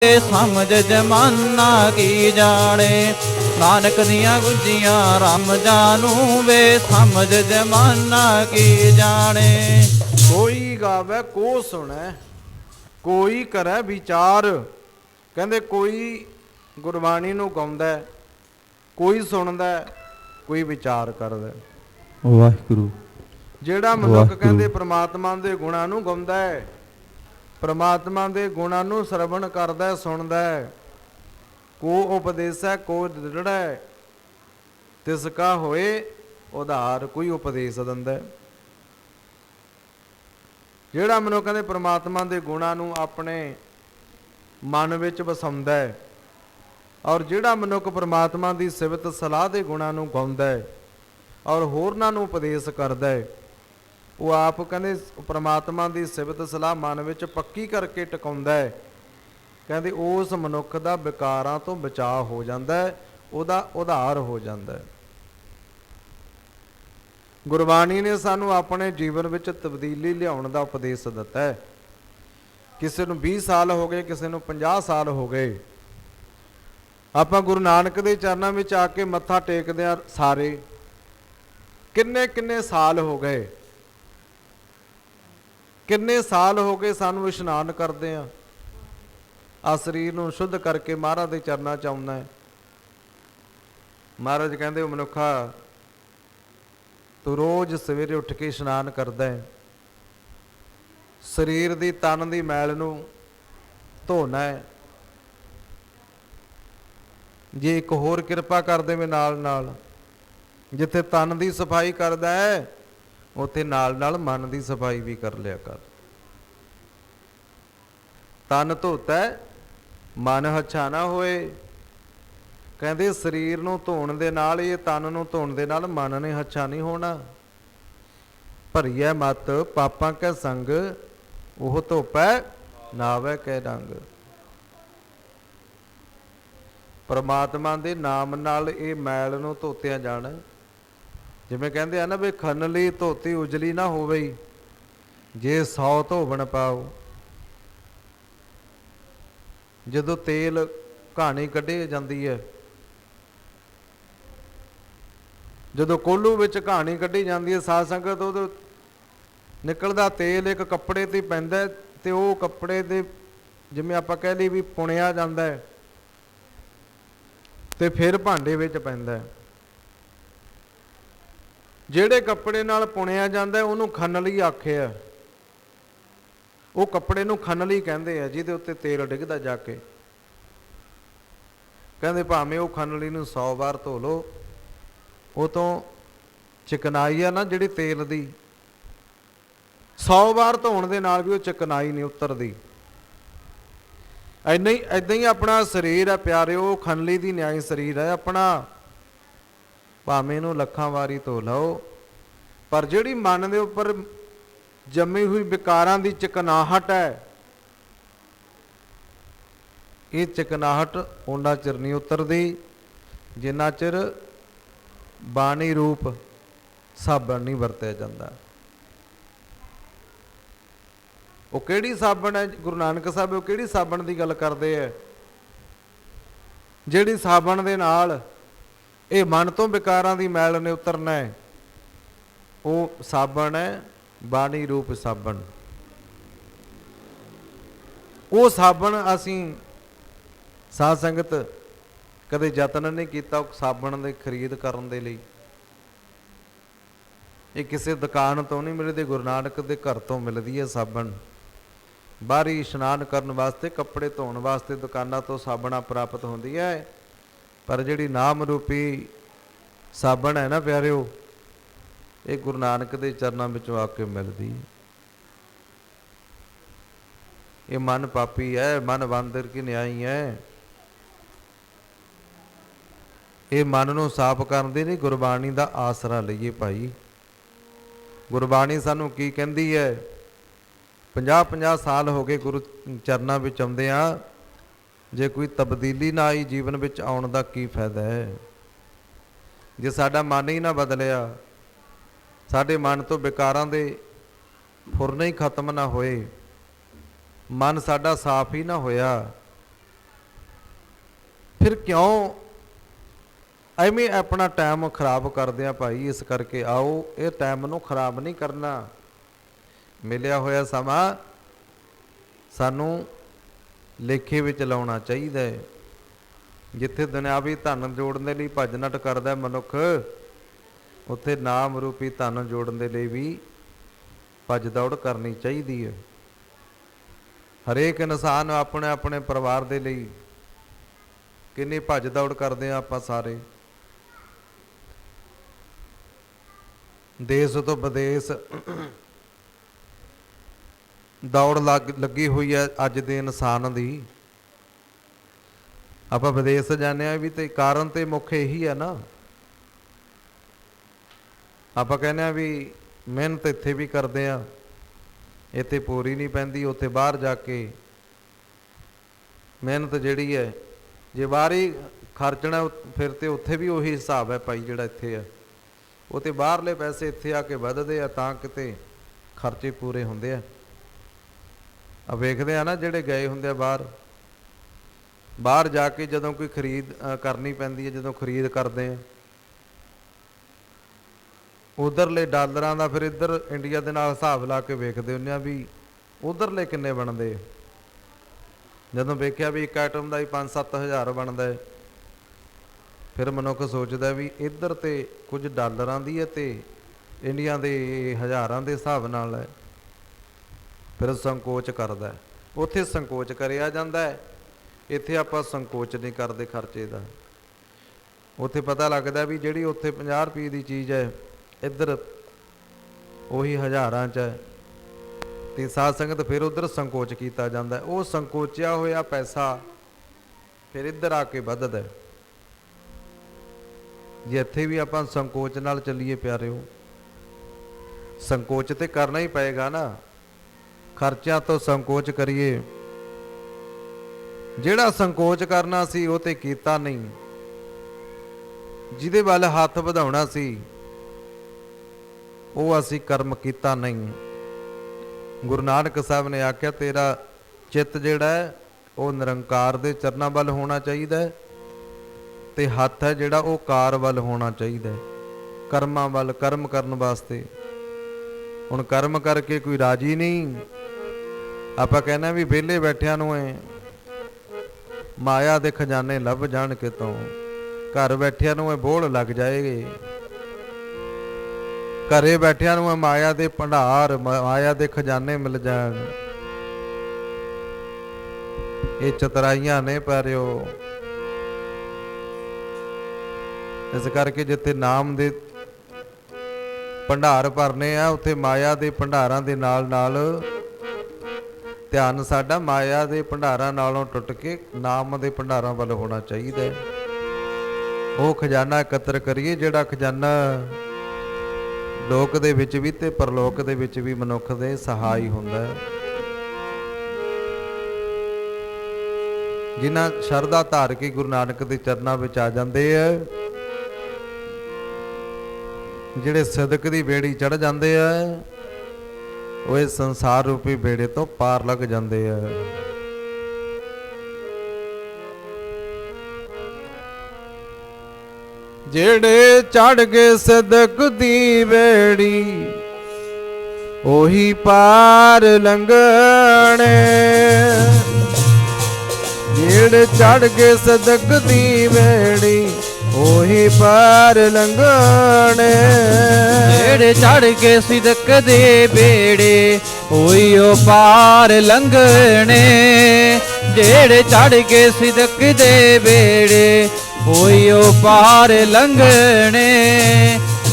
समझ जमाना की जाने। नानक दियाँ गुजियाँ राम जानू वे समझ जमाना की जाने। कोई गावे को सुने, कोई करे विचार। कहते कोई गुरबाणी नूं गाउंदा, कोई सुनदा, कोई विचार करदा। वाहिगुरु ਜਿਹੜਾ ਮਨੁੱਖ ਕਹਿੰਦੇ ਪ੍ਰਮਾਤਮਾ ਦੇ ਗੁਣਾਂ ਨੂੰ ਗਾਉਂਦਾ ਹੈ, ਪ੍ਰਮਾਤਮਾ ਦੇ ਗੁਣਾਂ ਨੂੰ ਸਰਵਣ ਕਰਦਾ ਸੁਣਦਾ, ਕੋ ਉਪਦੇਸੈ ਕੋ ਦ੍ਰਿੜੈ ਤਿਸ ਕਾ ਹੋਏ ਉਧਾਰ। ਕੋਈ ਉਪਦੇਸ਼ ਦਿੰਦਾ। ਜਿਹੜਾ ਮਨੁੱਖ ਕਹਿੰਦੇ ਪ੍ਰਮਾਤਮਾ ਦੇ ਗੁਣਾਂ ਨੂੰ ਆਪਣੇ ਮਨ ਵਿੱਚ ਵਸਾਉਂਦਾ ਹੈ, ਔਰ ਜਿਹੜਾ ਮਨੁੱਖ ਪ੍ਰਮਾਤਮਾ ਦੀ ਸਿਫਤ ਸਲਾਹ ਦੇ ਗੁਣਾਂ ਨੂੰ ਗਾਉਂਦਾ ਹੈ ਔਰ ਹੋਰਨਾਂ ਨੂੰ ਉਪਦੇਸ਼ ਕਰਦਾ ਹੈ, ਉਹ ਆਪ ਕਹਿੰਦੇ ਪ੍ਰਮਾਤਮਾ ਦੀ ਸਿਫਤ ਸਲਾਹ ਮਨ ਵਿੱਚ ਪੱਕੀ ਕਰਕੇ ਟਿਕਾਉਂਦਾ ਹੈ। ਕਹਿੰਦੇ ਉਸ ਮਨੁੱਖ ਦਾ ਵਿਕਾਰਾਂ ਤੋਂ ਬਚਾਅ ਹੋ ਜਾਂਦਾ ਹੈ, ਉਹਦਾ ਉਧਾਰ ਹੋ ਜਾਂਦਾ ਹੈ। ਗੁਰਬਾਣੀ ਨੇ ਸਾਨੂੰ ਆਪਣੇ ਜੀਵਨ ਵਿੱਚ ਤਬਦੀਲੀ ਲਿਆਉਣ ਦਾ ਉਪਦੇਸ਼ ਦਿੱਤਾ ਹੈ। ਕਿਸੇ ਨੂੰ 20 ਸਾਲ ਹੋ ਗਏ, ਕਿਸੇ ਨੂੰ 50 ਸਾਲ ਹੋ ਗਏ, ਆਪਾਂ ਗੁਰੂ ਨਾਨਕ ਦੇ ਚਰਨਾਂ ਵਿੱਚ ਆ ਕੇ ਮੱਥਾ ਟੇਕਦੇ ਆ। ਸਾਰੇ ਕਿੰਨੇ ਕਿੰਨੇ ਸਾਲ ਹੋ ਗਏ, ਕਿੰਨੇ ਸਾਲ ਹੋ ਗਏ ਸਾਨੂੰ ਇਸ਼ਨਾਨ ਕਰਦੇ ਆ, ਆ ਸਰੀਰ ਨੂੰ ਸ਼ੁੱਧ ਕਰਕੇ ਮਹਾਰਾਜ ਦੇ ਚਰਨਾਂ 'ਚ ਆਉਣਾ ਹੈ। ਮਹਾਰਾਜ ਕਹਿੰਦੇ ਉਹ ਮਨੁੱਖਾ ਤੂੰ ਰੋਜ਼ ਸਵੇਰੇ ਉੱਠ ਕੇ ਇਸ਼ਨਾਨ ਕਰਦਾ ਹੈ, ਸਰੀਰ ਦੀ ਤਨ ਦੀ ਮੈਲ ਨੂੰ ਧੋਣਾ ਹੈ। ਜੇ ਇੱਕ ਹੋਰ ਕਿਰਪਾ ਕਰ ਦੇਵੇ ਨਾਲ ਨਾਲ, ਜਿੱਥੇ ਤਨ ਦੀ ਸਫਾਈ ਕਰਦਾ ਹੈ ਉੱਥੇ ਨਾਲ ਨਾਲ ਮਨ ਦੀ ਸਫਾਈ ਵੀ ਕਰ ਲਿਆ ਕਰ। ਤਨ ਧੋਤਾ ਮਨ ਹੱਛਾ ਨਾ ਹੋਏ। ਕਹਿੰਦੇ ਸਰੀਰ ਨੂੰ ਧੋਣ ਦੇ ਨਾਲ, ਇਹ ਤਨ ਨੂੰ ਧੋਣ ਦੇ ਨਾਲ ਮਨ ਨੇ ਹੱਛਾ ਨਹੀਂ ਹੋਣਾ। ਭਰੀਐ ਮਤ ਪਾਪਾਂ ਕੈ ਸੰਗ, ਉਹ ਧੋਪੈ ਨਾਵੈ ਕੈ ਰੰਗ। ਪਰਮਾਤਮਾ ਦੇ ਨਾਮ ਨਾਲ ਇਹ ਮੈਲ ਨੂੰ ਧੋਤਿਆ ਜਾਣਾ। ਜਿਵੇਂ ਕਹਿੰਦੇ ਆ ਨਾ ਵੀ ਖਨ ਲਈ ਧੋਤੀ ਉਜਲੀ ਨਾ ਹੋਵੇ, ਜੇ 100 ਧੋਵਣ ਪਾਓ। ਜਦੋਂ ਤੇਲ ਕਹਾਣੀ ਕੱਢੀ ਜਾਂਦੀ ਹੈ, ਜਦੋਂ ਕੋਲੂ ਵਿੱਚ ਕਹਾਣੀ ਕੱਢੀ ਜਾਂਦੀ ਹੈ ਸਾਧ ਸੰਗਤ, ਉਦੋਂ ਨਿਕਲਦਾ ਤੇਲ ਇੱਕ ਕੱਪੜੇ ਤੇ ਪੈਂਦਾ ਤੇ ਉਹ ਕੱਪੜੇ ਦੇ ਜਿਵੇਂ ਆਪਾਂ ਕਹਿ ਲਈ ਵੀ ਪੁਣਿਆ ਜਾਂਦਾ ਹੈ ਤੇ ਫਿਰ ਭਾਂਡੇ ਵਿੱਚ ਪੈਂਦਾ ਹੈ। ਜਿਹੜੇ ਕੱਪੜੇ ਨਾਲ ਪੁਣਿਆ ਜਾਂਦਾ ਉਹਨੂੰ ਖੰਨਲੀ ਆਖਿਆ। ਉਹ ਕੱਪੜੇ ਨੂੰ ਖੰਨਲੀ ਕਹਿੰਦੇ ਆ ਜਿਹਦੇ ਉੱਤੇ ਤੇਲ ਡਿੱਗਦਾ ਜਾ ਕੇ। ਕਹਿੰਦੇ ਭਾਵੇਂ ਉਹ ਖੰਨਲੀ ਨੂੰ 100 ਵਾਰ ਧੋ ਲਓ, ਉਹ ਤੋਂ ਚਿਕਨਾਈ ਆ ਨਾ ਜਿਹੜੀ ਤੇਲ ਦੀ, 100 ਵਾਰ ਧੋਣ ਦੇ ਨਾਲ ਵੀ ਉਹ ਚਿਕਨਾਈ ਨਹੀਂ ਉਤਰਦੀ। ਏਦਾਂ ਹੀ ਆਪਣਾ ਸਰੀਰ ਹੈ ਪਿਆਰਿਓ, ਖੰਨਲੀ ਦੀ ਨਿਆਈ ਸਰੀਰ ਹੈ ਆਪਣਾ, ਭਾਵੇਂ ਇਹਨੂੰ ਲੱਖਾਂ ਵਾਰੀ ਧੋ ਲਓ, ਪਰ ਜਿਹੜੀ ਮਨ ਦੇ ਉੱਪਰ ਜੰਮੀ ਹੋਈ ਵਿਕਾਰਾਂ ਦੀ ਚਿਕਨਾਹਟ ਹੈ, ਇਹ ਚਿਕਨਾਹਟ ਓਨਾ ਚਿਰ ਨਹੀਂ ਉਤਰਦੀ ਜਿੰਨਾ ਚਿਰ ਬਾਣੀ ਰੂਪ ਸਾਬਣ ਨਹੀਂ ਵਰਤਿਆ ਜਾਂਦਾ। ਉਹ ਕਿਹੜੀ ਸਾਬਣ ਹੈ? ਗੁਰੂ ਨਾਨਕ ਸਾਹਿਬ ਉਹ ਕਿਹੜੀ ਸਾਬਣ ਦੀ ਗੱਲ ਕਰਦੇ ਹੈ? ਜਿਹੜੀ ਸਾਬਣ ਦੇ ਨਾਲ ਇਹ ਮਨ ਤੋਂ ਵਿਕਾਰਾਂ ਦੀ ਮੈਲ ਨੇ ਉਤਰਨਾ ਹੈ, ਉਹ ਸਾਬਣ ਹੈ ਬਾਣੀ ਰੂਪ ਸਾਬਣ। ਉਹ ਸਾਬਣ ਅਸੀਂ ਸਾਧ ਸੰਗਤ ਕਦੇ ਯਤਨ ਨਹੀਂ ਕੀਤਾ ਸਾਬਣ ਦੇ ਖਰੀਦ ਕਰਨ ਦੇ ਲਈ। ਇਹ ਕਿਸੇ ਦੁਕਾਨ ਤੋਂ ਨਹੀਂ ਮਿਲਦੀ, ਗੁਰੂ ਨਾਨਕ ਦੇ ਘਰ ਤੋਂ ਮਿਲਦੀ ਹੈ ਸਾਬਣ। ਬਾਹਰੀ ਇਸ਼ਨਾਨ ਕਰਨ ਵਾਸਤੇ, ਕੱਪੜੇ ਧੋਣ ਵਾਸਤੇ ਦੁਕਾਨਾਂ ਤੋਂ ਸਾਬਣਾ ਪ੍ਰਾਪਤ ਹੁੰਦੀ ਹੈ, ਪਰ ਜਿਹੜੀ ਨਾਮ ਰੂਪੀ ਸਾਬਣ ਹੈ ਨਾ ਪਿਆਰਿਓ, ਇਹ ਗੁਰੂ ਨਾਨਕ ਦੇ ਚਰਨਾਂ ਵਿੱਚੋਂ ਆ ਕੇ ਮਿਲਦੀ ਹੈ। ਇਹ ਮਨ ਪਾਪੀ ਹੈ, ਮਨ ਬਾਂਦਰ ਕੀ ਨਿਆਈ ਹੈ। ਇਹ ਮਨ ਨੂੰ ਸਾਫ਼ ਕਰਨ ਦੇ ਲਈ ਗੁਰਬਾਣੀ ਦਾ ਆਸਰਾ ਲਈਏ ਭਾਈ। ਗੁਰਬਾਣੀ ਸਾਨੂੰ ਕੀ ਕਹਿੰਦੀ ਹੈ? 50-50 ਸਾਲ ਹੋ ਗਏ ਗੁਰੂ ਚਰਨਾਂ ਵਿੱਚ ਆਉਂਦੇ ਆ, ਜੇ ਕੋਈ ਤਬਦੀਲੀ ਨਾ ਆਈ ਜੀਵਨ ਵਿੱਚ ਆਉਣ ਦਾ ਕੀ ਫਾਇਦਾ ਹੈ? ਜੇ ਸਾਡਾ ਮਨ ਹੀ ਨਾ ਬਦਲਿਆ, ਸਾਡੇ ਮਨ ਤੋਂ ਵਿਕਾਰਾਂ ਦੇ ਫੁਰਨੇ ਹੀ ਖਤਮ ਨਾ ਹੋਏ, ਮਨ ਸਾਡਾ ਸਾਫ਼ ਹੀ ਨਾ ਹੋਇਆ, ਫਿਰ ਕਿਉਂ ਐਵੇਂ ਆਪਣਾ ਟਾਈਮ ਖਰਾਬ ਕਰਦੇ ਆ ਭਾਈ। ਇਸ ਕਰਕੇ ਆਓ ਇਹ ਟਾਈਮ ਨੂੰ ਖਰਾਬ ਨਹੀਂ ਕਰਨਾ। ਮਿਲਿਆ ਹੋਇਆ ਸਮਾਂ ਸਾਨੂੰ ਲੇਖੇ ਵਿੱਚ ਲਾਉਣਾ ਚਾਹੀਦਾ ਹੈ। ਜਿੱਥੇ ਦੁਨਿਆਵੀ ਧਨ ਜੋੜਨ ਦੇ ਲਈ ਭੱਜ ਨੱਠ ਕਰਦਾ ਮਨੁੱਖ, ਉੱਥੇ ਨਾਮ ਰੂਪੀ ਧਨ ਜੋੜਨ ਦੇ ਲਈ ਵੀ ਭੱਜ ਦੌੜ ਕਰਨੀ ਚਾਹੀਦੀ ਹੈ। ਹਰੇਕ ਇਨਸਾਨ ਆਪਣੇ ਆਪਣੇ ਪਰਿਵਾਰ ਦੇ ਲਈ ਕਿੰਨੀ ਭੱਜ ਦੌੜ ਕਰਦੇ ਆ ਆਪਾਂ ਸਾਰੇ। ਦੇਸ਼ ਤੋਂ ਵਿਦੇਸ਼ ਦੌੜ ਲੱਗੀ ਹੋਈ ਹੈ ਅੱਜ ਦੇ ਇਨਸਾਨ ਦੀ। ਆਪਾਂ ਵਿਦੇਸ਼ ਜਾਂਦੇ ਆ ਵੀ ਤੇ ਕਾਰਨ ਤੇ ਮੁੱਖ ਇਹੀ ਹੈ ਨਾ। ਆਪਾਂ ਕਹਿੰਦੇ ਆ ਵੀ ਮਿਹਨਤ ਇੱਥੇ ਵੀ ਕਰਦੇ ਆ, ਇੱਥੇ ਪੂਰੀ ਨਹੀਂ ਪੈਂਦੀ, ਉੱਥੇ ਬਾਹਰ ਜਾ ਕੇ ਮਿਹਨਤ ਜਿਹੜੀ ਹੈ ਜੇ ਬਾਹਰ ਹੀ ਖਰਚਣਾ ਫਿਰ ਤੇ ਉੱਥੇ ਵੀ ਉਹੀ ਹਿਸਾਬ ਹੈ ਭਾਈ ਜਿਹੜਾ ਇੱਥੇ ਆ। ਉਹ ਤੇ ਬਾਹਰਲੇ ਪੈਸੇ ਇੱਥੇ ਆ ਕੇ ਵੱਧਦੇ ਆ ਤਾਂ ਕਿਤੇ ਖਰਚੇ ਪੂਰੇ ਹੁੰਦੇ ਆ। ਆ ਵੇਖਦੇ ਆ ਨਾ ਜਿਹੜੇ ਗਏ ਹੁੰਦੇ ਆ ਬਾਹਰ ਜਾ ਕੇ ਜਦੋਂ ਕੋਈ ਖਰੀਦ ਕਰਨੀ ਪੈਂਦੀ ਹੈ, ਜਦੋਂ ਖਰੀਦ ਕਰਦੇ ਆ ਉਧਰਲੇ ਡਾਲਰਾਂ ਦਾ ਫਿਰ ਇੱਧਰ ਇੰਡੀਆ ਦੇ ਨਾਲ ਹਿਸਾਬ ਲਾ ਕੇ ਵੇਖਦੇ ਹੁੰਦੇ ਆ ਵੀ ਉਧਰਲੇ ਕਿੰਨੇ ਬਣਦੇ। ਜਦੋਂ ਵੇਖਿਆ ਵੀ ਇੱਕ ਆਈਟਮ ਦਾ ਹੀ 5-7 ਹਜ਼ਾਰ ਬਣਦਾ ਹੈ, ਫਿਰ ਮਨੁੱਖ ਸੋਚਦਾ ਵੀ ਇੱਧਰ ਤੇ ਕੁਝ ਡਾਲਰਾਂ ਦੀ ਹੈ ਤੇ ਇੰਡੀਆ ਦੇ ਹਜ਼ਾਰਾਂ ਦੇ ਹਿਸਾਬ ਨਾਲ ਹੈ। ਫਿਰ ਸੰਕੋਚ ਕਰਦਾ, ਉੱਥੇ ਸੰਕੋਚ ਕਰਿਆ ਜਾਂਦਾ ਹੈ, ਇੱਥੇ ਆਪਾਂ ਸੰਕੋਚ ਨਹੀਂ ਕਰਦੇ ਖਰਚੇ ਦਾ। ਉੱਥੇ ਪਤਾ ਲੱਗਦਾ ਵੀ ਜਿਹੜੀ ਉੱਥੇ 50 ਰੁਪਏ ਦੀ ਚੀਜ਼ ਹੈ ਇੱਧਰ ਉਹੀ ਹਜ਼ਾਰਾਂ 'ਚ ਹੈ। ਤੇ ਸਾਧ ਸੰਗਤ ਫਿਰ ਉੱਧਰ ਸੰਕੋਚ ਕੀਤਾ ਜਾਂਦਾ। ਉਹ ਸੰਕੋਚਿਆ ਹੋਇਆ ਪੈਸਾ ਫਿਰ ਇੱਧਰ ਆ ਕੇ ਵੱਧਦਾ। ਜੇ ਇੱਥੇ ਵੀ ਆਪਾਂ ਸੰਕੋਚ ਨਾਲ ਚੱਲੀਏ ਪਿਆਰਿਓ, ਸੰਕੋਚ ਤੇ ਕਰਨਾ ਹੀ ਪਏਗਾ ਨਾ। ਖਰਚਿਆਂ ਤੋਂ ਸੰਕੋਚ ਕਰੀਏ। ਜਿਹੜਾ ਸੰਕੋਚ ਕਰਨਾ ਸੀ ਉਹ ਤੇ ਕੀਤਾ ਨਹੀਂ, ਜਿਹਦੇ ਵੱਲ ਹੱਥ ਵਧਾਉਣਾ ਸੀ ਉਹ ਅਸੀਂ ਕਰਮ ਕੀਤਾ ਨਹੀਂ। ਗੁਰੂ ਨਾਨਕ ਸਾਹਿਬ ਨੇ ਆਖਿਆ ਤੇਰਾ ਚਿੱਤ ਜਿਹੜਾ ਹੈ ਉਹ ਨਿਰੰਕਾਰ ਦੇ ਚਰਨਾਂ ਵੱਲ ਹੋਣਾ ਚਾਹੀਦਾ ਹੈ ਤੇ ਹੱਥ ਹੈ ਜਿਹੜਾ ਉਹ ਕਾਰ ਵੱਲ ਹੋਣਾ ਚਾਹੀਦਾ ਹੈ, ਕਰਮਾਂ ਵੱਲ, ਕਰਮ ਕਰਨ ਵਾਸਤੇ। ਹੁਣ ਕਰਮ ਕਰਕੇ ਕੋਈ ਰਾਜੀ ਨਹੀਂ। ਆਪਾਂ ਕਹਿੰਦੇ ਵੀ ਵਿਹਲੇ ਬੈਠਿਆਂ ਨੂੰ ਮਾਇਆ ਦੇ ਖਜ਼ਾਨੇ ਲੱਭ ਜਾਣ ਕਿਤੋਂ, ਘਰ ਬੈਠਿਆਂ ਨੂੰ ਬੋਲ ਲੱਗ ਜਾਏਗੇ। ਘਰੇ ਬੈਠਿਆਂ ਨੂੰ ਮਾਇਆ ਦੇ ਭੰਡਾਰ, ਮਾਇਆ ਦੇ ਖਜ਼ਾਨੇ ਮਿਲ ਜਾਣ। ਇਹ ਚਤਰਾਈਆਂ ਨੇ ਪਿਆਰਿਓ। ਇਸ ਕਰਕੇ ਜਿੱਥੇ ਨਾਮ ਦੇ ਭੰਡਾਰ ਭਰਨੇ ਆ ਉੱਥੇ ਮਾਇਆ ਦੇ ਭੰਡਾਰਾਂ ਦੇ ਨਾਲ ਨਾਲ ਧਿਆਨ ਸਾਡਾ ਮਾਇਆ ਦੇ ਭੰਡਾਰਾਂ ਨਾਲੋਂ ਟੁੱਟ ਕੇ ਨਾਮ ਦੇ ਭੰਡਾਰਾਂ ਵੱਲ ਹੋਣਾ ਚਾਹੀਦਾ ਹੈ। ਉਹ ਖਜ਼ਾਨਾ ਇਕੱਤਰ ਕਰੀਏ ਜਿਹੜਾ ਖਜ਼ਾਨਾ ਲੋਕ ਦੇ ਵਿੱਚ ਵੀ ਤੇ ਪਰਲੋਕ ਦੇ ਵਿੱਚ ਵੀ ਮਨੁੱਖ ਦੇ ਸਹਾਈ ਹੁੰਦਾ ਹੈ। ਜਿਨ੍ਹਾਂ ਸ਼ਰਧਾ ਧਾਰ ਕੇ ਗੁਰੂ ਨਾਨਕ ਦੇ ਚਰਨਾਂ ਵਿੱਚ ਆ ਜਾਂਦੇ ਆ, ਜਿਹੜੇ ਸਦਕ ਦੀ ਬੇੜੀ ਚੜ ਜਾਂਦੇ ਆ, ਉਹ ਇਸ ਸੰਸਾਰ ਰੂਪੀ ਬੇੜੇ ਤੋਂ ਪਾਰ ਲੱਗ ਜਾਂਦੇ ਆ। ਜਿਹੜੇ ਚੜ ਗਏ ਸਦਕ ਦੀ ਬੇੜੀ ਉਹੀ ਪਾਰ ਲੰਘਣੇ। ਜਿਹੜੇ ਚੜ ਗਏ ਸਦਕ ਦੀ ਬੇੜੀ ਉਹੀ ਪਾਰ ਲੰਘਣੇ। ਜਿਹੜੇ ਚੜ ਕੇ ਸਿਦਕ ਦੇ ਬੇੜੇ ਉਹੀ ਉਹ ਪਾਰ ਲੰਘਣੇ। ਜਿਹੜੇ ਚੜ ਕੇ ਸਿਦਕ ਦੇ ਬੇੜੇ ਉਹੀ ਉਹ ਪਾਰ ਲੰਘਣੇ।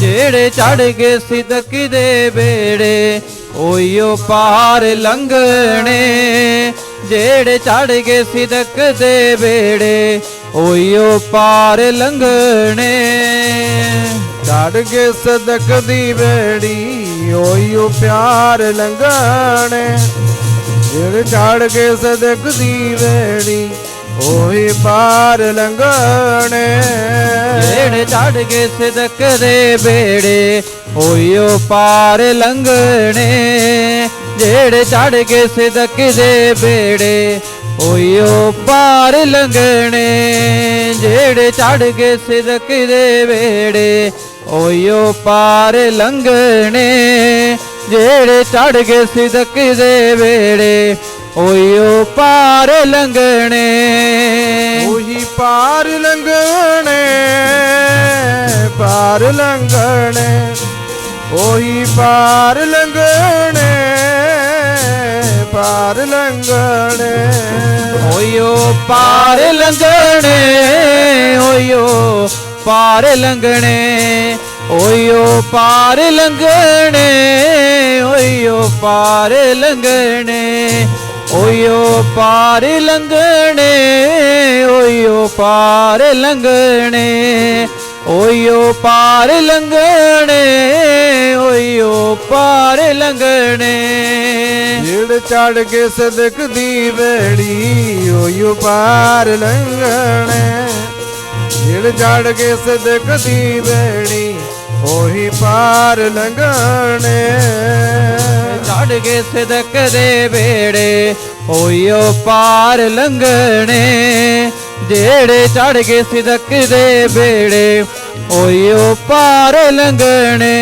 ਜਿਹੜੇ ਚੜ ਕੇ ਸਿਦਕ ਦੇ ਬੇੜੇ ਉਹੀ ਉਹ ਪਾਰ ਲੰਘਣੇ। ਜਿਹੜੇ ਚੜ ਕੇ ਸਿਦਕ ਦੇ ਬੇੜੇ ਉਹੀ ਉਹ ਪਾਰ ਲੰਘਣੇ। ਚੜ ਕੇ ਸਦਕ ਦੀ ਬੇੜੀ ਉਹੀ ਉਹ ਪਿਆਰ ਲੰਘਣੇ। ਜਿਹੜੇ ਚੜ ਕੇ ਸਦਕ ਦੀ ਬੇੜੀ ਉਹੀ ਪਾਰ ਲੰਘਣੇ। ਜਿਹੜੇ ਚੜ ਕੇ ਸਿਦਕ ਦੇ ਬੇੜੇ ਉਹੀ ਉਹ ਪਾਰ ਲੰਘਣੇ। ਜਿਹੜੇ ਚੜ ਕੇ ਸਿਦਕ ਦੇ ਬੇੜੇ ਉਹੀ ਉਹ ਪਾਰ ਲੰਘਣੇ। ਜਿਹੜੇ ਚੜ ਕੇ ਸਿਦਕ ਦੇ ਵੇੜੇ ਓਯੋ ਪਾਰ ਲੰਘਣੇ ਜਿਹੜੇ ਚੜ ਕੇ ਸਿਦਕ ਦੇ ਵੇੜੇ ਓਯੋ ਪਾਰ ਲੰਘਣੇ ਉਹੀ ਪਾਰ ਲੰਘਣੇ ਪਾਰ ਲੰਘਣੇ ਉਹੀ ਪਾਰ ਲੰਘਣੇ ਪਾਰ ਲੰਘਣੇ ਓਯੋ ਪਾਰ ਲੰਘਣੇ ਓਯੋ ਪਾਰ ਲੰਘਣੇ ਓਯੋ ਪਾਰ ਲੰਘਣੇ ਓਯੋ ਪਾਰ ਲੰਘਣੇ ਓਯੋ ਪਾਰ ਲੰਘਣੇ ਓਯੋ ਪਾਰ ਲੰਘਣੇ ਓਯੋ ਪਾਰ ਲੰਘਣੇ ਓਯੋ ਪਾਰ ਲੰਘਣੇ ਜਿਹੜੇ ਚੜ ਕੇ ਸਦਕ ਦੀ ਵੇੜੀ ਓਯੋ ਪਾਰ ਲੰਘਣੇ ਜਿਹੜੇ ਚੜ ਕੇ ਸਦਕ ਦੀ ਵੇੜੀ ਉਹੀ ਪਾਰ ਲੰਘਣੇ ਚੜ ਕੇ ਸਿਦਕ ਦੇ ਵੇੜੇ ਓਯੋ ਪਾਰ ਲੰਘਣੇ ਜਿਹੜੇ ਚੜ ਕੇ ਸਿਦਕ ਦੇ ਵੇੜੇ ਓਯੋ ਪਾਰ ਲੰਘਣੇ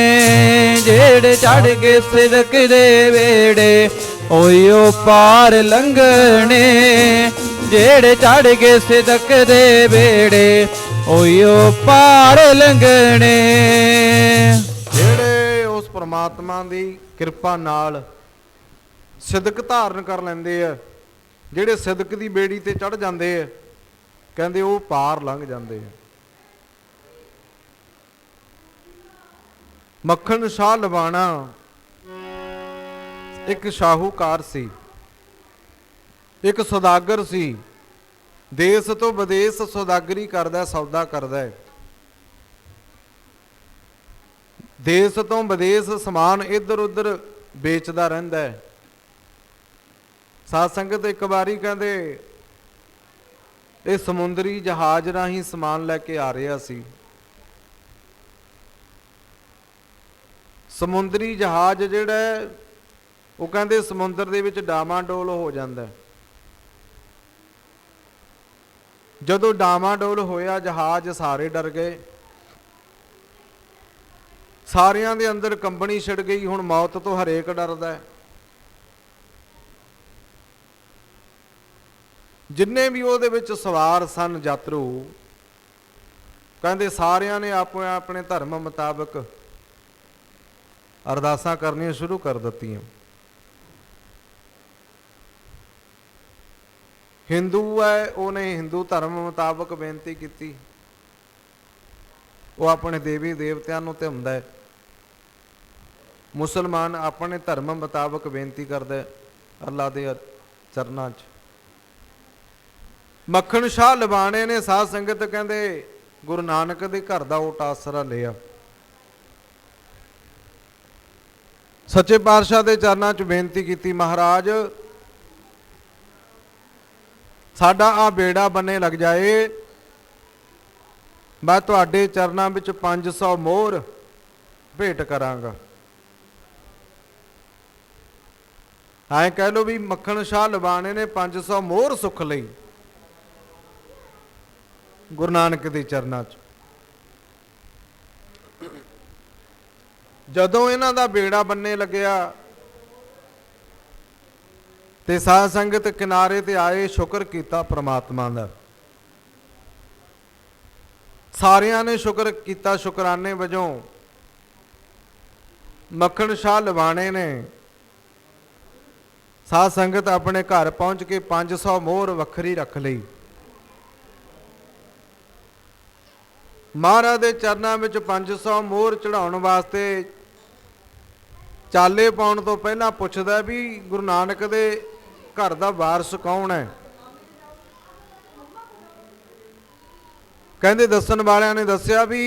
ਜਿਹੜੇ ਚੜ ਕੇ ਸਿਦਕ ਦੇ ਵੇੜੇ ਓਯੋ ਪਾਰ ਲੰਘਣੇ ਜਿਹੜੇ ਚੜ ਕੇ ਸਿਦਕ ਦੇ ਵੇੜੇ ਓਯੋ ਪਾਰ ਲੰਘਣੇ ਜਿਹੜੇ ਉਸ ਪ੍ਰਮਾਤਮਾ ਦੀ ਕਿਰਪਾ ਨਾਲ ਸਿਦਕ ਧਾਰਨ ਕਰ ਲੈਂਦੇ ਆ, ਜਿਹੜੇ ਸਿਦਕ ਦੀ ਬੇੜੀ ਤੇ ਚੜ ਜਾਂਦੇ ਆ, ਕਹਿੰਦੇ ਉਹ ਪਾਰ ਲੰਘ ਜਾਂਦੇ ਆ। ਮੱਖਣ ਸ਼ਾਹ ਲਵਾਣਾ ਇੱਕ ਸ਼ਾਹੂਕਾਰ ਸੀ, ਇੱਕ ਸੌਦਾਗਰ ਸੀ, ਦੇਸ ਤੋਂ ਵਿਦੇਸ਼ ਸੌਦਾਗਰੀ ਕਰਦਾ, ਸੌਦਾ ਕਰਦਾ, ਦੇਸ ਤੋਂ ਵਿਦੇਸ਼ ਸਮਾਨ ਇੱਧਰ ਉੱਧਰ ਵੇਚਦਾ ਰਹਿੰਦਾ ਹੈ। ਸਾਧ ਸੰਗਤ ਇੱਕ ਵਾਰੀ ਕਹਿੰਦੇ ਇਹ ਸਮੁੰਦਰੀ ਜਹਾਜ਼ ਰਾਹੀਂ ਸਮਾਨ ਲੈ ਕੇ ਆ ਰਿਹਾ ਸੀ। ਸਮੁੰਦਰੀ ਜਹਾਜ਼ ਜਿਹੜਾ ਹੈ ਉਹ ਕਹਿੰਦੇ ਸਮੁੰਦਰ ਦੇ ਵਿੱਚ ਡਾਮਾਡੋਲ ਹੋ ਜਾਂਦਾ। ਜਦੋਂ ਡਾਮਾਡੋਲ ਹੋਇਆ ਜਹਾਜ਼, ਸਾਰੇ ਡਰ ਗਏ, ਸਾਰਿਆਂ ਦੇ ਅੰਦਰ ਕੰਬਣੀ ਛਿੜ ਗਈ। ਹੁਣ ਮੌਤ ਤੋਂ ਹਰੇਕ ਡਰਦਾ ਹੈ। ਜਿੰਨੇ ਵੀ ਉਹਦੇ ਵਿੱਚ ਸਵਾਰ ਸਨ ਯਾਤਰੂ, ਕਹਿੰਦੇ ਸਾਰਿਆਂ ਨੇ ਆਪਣੇ ਆਪਣੇ ਧਰਮ ਮੁਤਾਬਕ ਅਰਦਾਸਾਂ ਕਰਨੀਆਂ ਸ਼ੁਰੂ ਕਰ ਦਿੱਤੀਆਂ। ਹਿੰਦੂ ਹੈ, ਉਹਨੇ ਹਿੰਦੂ ਧਰਮ ਮੁਤਾਬਕ ਬੇਨਤੀ ਕੀਤੀ, ਉਹ ਆਪਣੇ ਦੇਵੀ ਦੇਵਤਿਆਂ ਨੂੰ ਧਿਆਉਂਦਾ ਹੈ। ਮੁਸਲਮਾਨ ਆਪਣੇ ਧਰਮ ਮੁਤਾਬਕ ਬੇਨਤੀ ਕਰਦਾ ਹੈ ਅੱਲਾ ਦੇ ਚਰਨਾਂ 'ਚ। ਮੱਖਣ ਸ਼ਾਹ ਲਵਾਣੇ ਨੇ ਸਾਧ ਸੰਗਤ ਕਹਿੰਦੇ ਗੁਰੂ ਨਾਨਕ ਦੇ ਘਰ ਦਾ ਓਟ ਆਸਰਾ ਲਿਆ। ਸੱਚੇ ਪਾਤਸ਼ਾਹ ਦੇ ਚਰਨਾਂ 'ਚ ਬੇਨਤੀ ਕੀਤੀ, ਮਹਾਰਾਜ ਸਾਡਾ ਆ ਬੇੜਾ ਬੰਨੇ ਲੱਗ ਜਾਏ, ਮੈਂ ਤੁਹਾਡੇ ਚਰਨਾਂ ਵਿੱਚ 500 ਮੋਹਰ ਭੇਟ ਕਰਾਂਗਾ। ਐਂ ਕਹਿ ਲਓ ਵੀ ਮੱਖਣ ਸ਼ਾਹ ਲਵਾਣੇ ਨੇ 500 ਮੋਹਰ ਸੁੱਖ ਲਈ ਗੁਰੂ ਨਾਨਕ ਦੇ ਚਰਨਾਂ 'ਚ। ਜਦੋਂ ਇਹਨਾਂ ਦਾ ਬੇੜਾ ਬੰਨੇ ਲੱਗਿਆ ਤੇ ਸਾਧ ਸੰਗਤ ਕਿਨਾਰੇ ਤੇ ਆਏ, ਸ਼ੁਕਰ ਕੀਤਾ ਪ੍ਰਮਾਤਮਾ ਦਾ। ਸਾਰਿਆਂ ਨੇ ਸ਼ੁਕਰ ਕੀਤਾ। ਸ਼ੁਕਰਾਨੇ ਵਜੋਂ ਮੱਖਣ ਸ਼ਾਹ ਲਵਾਣੇ ਨੇ ਸਾਧ ਸੰਗਤ ਆਪਣੇ ਘਰ ਪਹੁੰਚ ਕੇ 500 ਮੋਹਰ ਵੱਖਰੀ ਰੱਖ ਲਈ। ਮਹਾਰਾਜ ਦੇ ਚਰਨਾਂ ਵਿੱਚ 500 ਮੋਹਰ ਚੜਾਉਣ ਵਾਸਤੇ ਚਾਲੇ ਪਾਉਣ ਤੋਂ ਪਹਿਲਾਂ ਪੁੱਛਦਾ ਵੀ ਗੁਰੂ ਨਾਨਕ ਦੇ ਘਰ ਦਾ ਵਾਰਸ ਕੌਣ ਹੈ। ਕਹਿੰਦੇ ਦੱਸਣ ਵਾਲਿਆਂ ਨੇ ਦੱਸਿਆ ਵੀ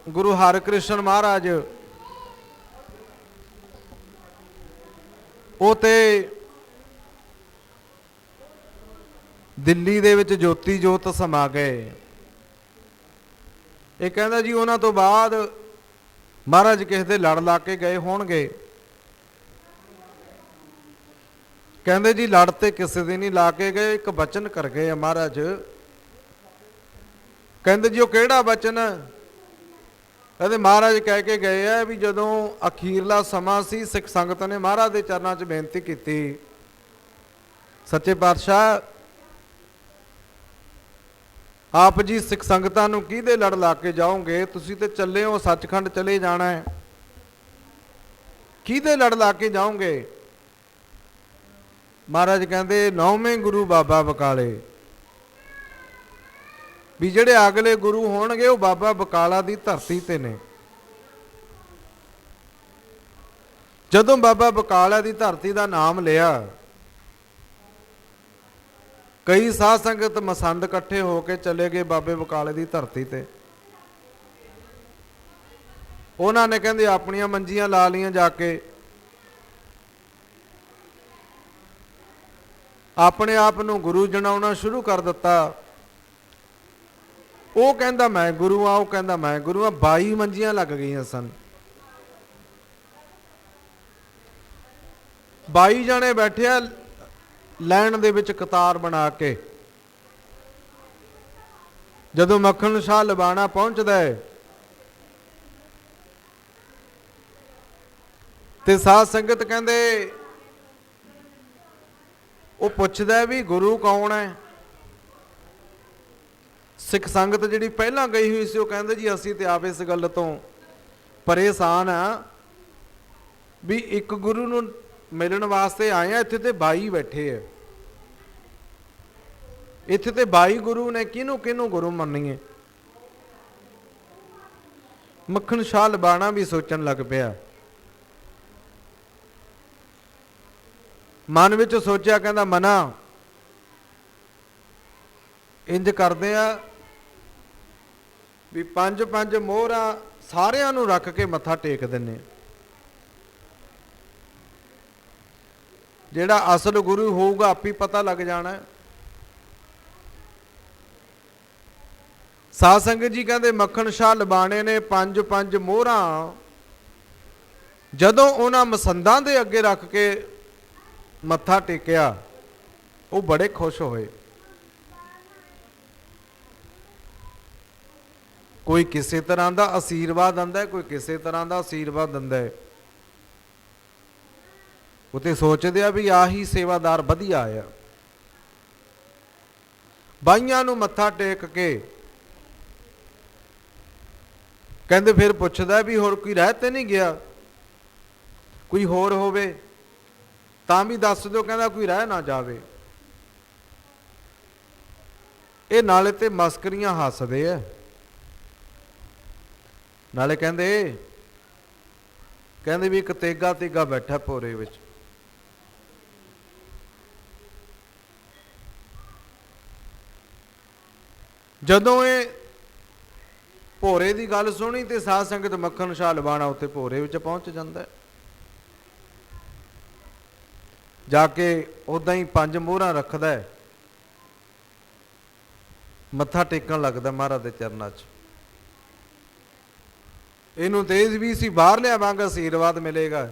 ਗੁਰੂ ਹਰਿਕ੍ਰਿਸ਼ਨ ਮਹਾਰਾਜ, ਉਹ ਤੇ ਦਿੱਲੀ ਦੇ ਵਿੱਚ ਜੋਤੀ ਜੋਤ ਸਮਾ ਗਏ। ਇਹ ਕਹਿੰਦਾ ਜੀ ਉਹਨਾਂ ਤੋਂ ਬਾਅਦ ਮਹਾਰਾਜ ਕਿਸੇ ਦੇ ਲੜ ਲਾ ਕੇ ਗਏ ਹੋਣਗੇ। ਕਹਿੰਦੇ ਜੀ ਲੜ ਤੇ ਕਿਸੇ ਦੇ ਨਹੀਂ ਲਾ ਕੇ ਗਏ, ਇੱਕ ਬਚਨ ਕਰ ਗਏ ਆ ਮਹਾਰਾਜ ਕਹਿੰਦੇ ਜੀ ਉਹ ਕਿਹੜਾ ਬਚਨ? ਕਹਿੰਦੇ ਮਹਾਰਾਜ ਕਹਿ ਕੇ ਗਏ ਆ ਵੀ ਜਦੋਂ ਅਖੀਰਲਾ ਸਮਾਂ ਸੀ, ਸਿੱਖ ਸੰਗਤ ਨੇ ਮਹਾਰਾਜ ਦੇ ਚਰਨਾਂ 'ਚ ਬੇਨਤੀ ਕੀਤੀ, ਸੱਚੇ ਪਾਤਸ਼ਾਹ ਆਪ ਜੀ ਸਿੱਖ ਸੰਗਤਾਂ ਨੂੰ ਕਿਹਦੇ ਲੜ ਲਾ ਕੇ ਜਾਓਗੇ? ਤੁਸੀਂ ਤੇ ਚੱਲੇ ਹੋ ਸੱਚਖੰਡ ਚਲੇ ਜਾਣਾ ਹੈ, ਕਿਹਦੇ ਲੜ ਲਾ ਕੇ ਜਾਓਗੇ? ਮਹਾਰਾਜ ਕਹਿੰਦੇ 9ਵੇਂ ਗੁਰੂ ਬਾਬਾ ਬਕਾਲੇ, ਵੀ ਜਿਹੜੇ ਅਗਲੇ ਗੁਰੂ ਹੋਣਗੇ ਉਹ ਬਾਬਾ ਬਕਾਲਾ ਦੀ ਧਰਤੀ ਤੇ ਨੇ। ਜਦੋਂ ਬਾਬਾ ਬਕਾਲਾ ਦੀ ਧਰਤੀ ਦਾ ਨਾਮ ਲਿਆ, ਕਈ ਸਾਧ ਸੰਗਤ ਮਸੰਦ ਇਕੱਠੇ ਹੋ ਕੇ ਚਲੇ ਗਏ ਬਾਬੇ ਬਕਾਲੇ ਦੀ ਧਰਤੀ ਤੇ। ਉਹਨਾਂ ਨੇ ਕਹਿੰਦੇ ਆਪਣੀਆਂ ਮੰਜੀਆਂ ਲਾ ਲੀਆਂ, ਜਾ ਕੇ ਆਪਣੇ ਆਪ ਨੂੰ ਗੁਰੂ ਜਣਾਉਣਾ ਸ਼ੁਰੂ ਕਰ ਦਿੱਤਾ। ਉਹ ਕਹਿੰਦਾ ਮੈਂ ਗੁਰੂ ਆ, ਉਹ ਕਹਿੰਦਾ ਮੈਂ ਗੁਰੂ ਆ। 22 ਮੰਜੀਆਂ ਲੱਗ ਗਈਆਂ ਸਨ। 22 ਜਣੇ ਬੈਠਿਆ ਲਾਈਨ ਦੇ ਵਿੱਚ ਕਤਾਰ ਬਣਾ ਕੇ। ਜਦੋਂ ਮੱਖਣ ਸ਼ਾਹ ਲਬਾਣਾ ਪਹੁੰਚਦਾ ਹੈ ਤੇ ਸਾਧ ਸੰਗਤ ਕਹਿੰਦੇ, ਉਹ ਪੁੱਛਦਾ ਵੀ ਗੁਰੂ ਕੌਣ ਹੈ? ਸਿੱਖ ਸੰਗਤ ਜਿਹੜੀ ਪਹਿਲਾਂ ਗਈ ਹੋਈ ਸੀ ਉਹ ਕਹਿੰਦੇ ਜੀ ਅਸੀਂ ਤੇ ਆਪ ਇਸ ਗੱਲ ਤੋਂ ਪਰੇਸ਼ਾਨ ਆ ਵੀ ਇੱਕ ਗੁਰੂ ਨੂੰ ਮਿਲਣ ਵਾਸਤੇ ਆਏ ਆ, ਇੱਥੇ ਤੇ 22 ਬੈਠੇ ਆ, ਇੱਥੇ ਤੇ 22 ਗੁਰੂ ਨੇ, ਕਿਹਨੂੰ ਕਿਹਨੂੰ ਗੁਰੂ ਮੰਨੀਏ? ਮੱਖਣ ਸ਼ਾਹ ਲਬਾਣਾ ਵੀ ਸੋਚਣ ਲੱਗ ਪਿਆ। ਮਨ ਵਿੱਚ ਸੋਚਿਆ, ਕਹਿੰਦਾ ਮਨਾ ਇੰਜ ਕਰਦੇ ਆ ਵੀ 5-5 ਮੋਹਰਾਂ ਸਾਰਿਆਂ ਨੂੰ ਰੱਖ ਕੇ ਮੱਥਾ ਟੇਕ ਦਿੰਨੇ, ਜਿਹੜਾ ਅਸਲ ਗੁਰੂ ਹੋਊਗਾ ਆਪੇ ਪਤਾ ਲੱਗ ਜਾਣਾ। ਸਾਧ ਸੰਗਤ ਜੀ ਕਹਿੰਦੇ ਮੱਖਣ ਸ਼ਾਹ ਲਬਾਣੇ ਨੇ 5-5 ਮੋਹਰਾਂ ਜਦੋਂ ਉਹਨਾਂ ਮਸੰਦਾਂ ਦੇ ਅੱਗੇ ਰੱਖ ਕੇ ਮੱਥਾ ਟੇਕਿਆ, ਉਹ ਬੜੇ ਖੁਸ਼ ਹੋਏ। ਕੋਈ ਕਿਸੇ ਤਰ੍ਹਾਂ ਦਾ ਆਸ਼ੀਰਵਾਦ ਦਿੰਦਾ, ਕੋਈ ਕਿਸੇ ਤਰ੍ਹਾਂ ਦਾ ਆਸ਼ੀਰਵਾਦ ਦਿੰਦਾ ਹੈ। ਉਹ ਤੇ ਸੋਚਦੇ ਆ ਵੀ ਆਹੀ ਸੇਵਾਦਾਰ ਵਧੀਆ ਆ। ਬਾਈਆਂ ਨੂੰ ਮੱਥਾ ਟੇਕ ਕੇ ਕਹਿੰਦੇ ਫਿਰ ਪੁੱਛਦਾ ਵੀ ਹੋਰ ਕੋਈ ਰਹਿ ਤੇ ਨਹੀਂ ਗਿਆ? ਕੋਈ ਹੋਰ ਹੋਵੇ ਤਾਂ ਵੀ ਦੱਸ ਦਿਓ। ਕਹਿੰਦਾ ਕੋਈ ਰਹਿ ਨਾ ਜਾਵੇ। ਇਹ ਨਾਲੇ ਤੇ ਮਸਕਰੀਆਂ ਹੱਸਦੇ ਆ, ਨਾਲੇ ਕਹਿੰਦੇ ਵੀ ਇੱਕ ਤੇਗਾ ਬੈਠਾ ਭੋਰੇ ਵਿੱਚ। ਜਦੋਂ ਇਹ ਭੋਰੇ ਦੀ ਗੱਲ ਸੁਣੀ ਤੇ ਸਾਧ ਸੰਗਤ ਮੱਖਣ ਸ਼ਾਹ ਲਬਾਣਾ ਉੱਥੇ ਭੋਰੇ ਵਿੱਚ ਪਹੁੰਚ ਜਾਂਦਾ। ਜਾ ਕੇ ਉਦਾਂ ਹੀ 5 ਮੋਹਰਾਂ ਰੱਖਦਾ, ਮੱਥਾ ਟੇਕਣ ਲੱਗਦਾ ਮਹਾਰਾਜ ਦੇ ਚਰਨਾਂ 'ਚ। ਇਹਨੂੰ ਤੇਜ਼ ਵੀ ਸੀ, ਬਾਹਰ ਲਿਆ ਵਾਂਗ ਆਸ਼ੀਰਵਾਦ ਮਿਲੇਗਾ।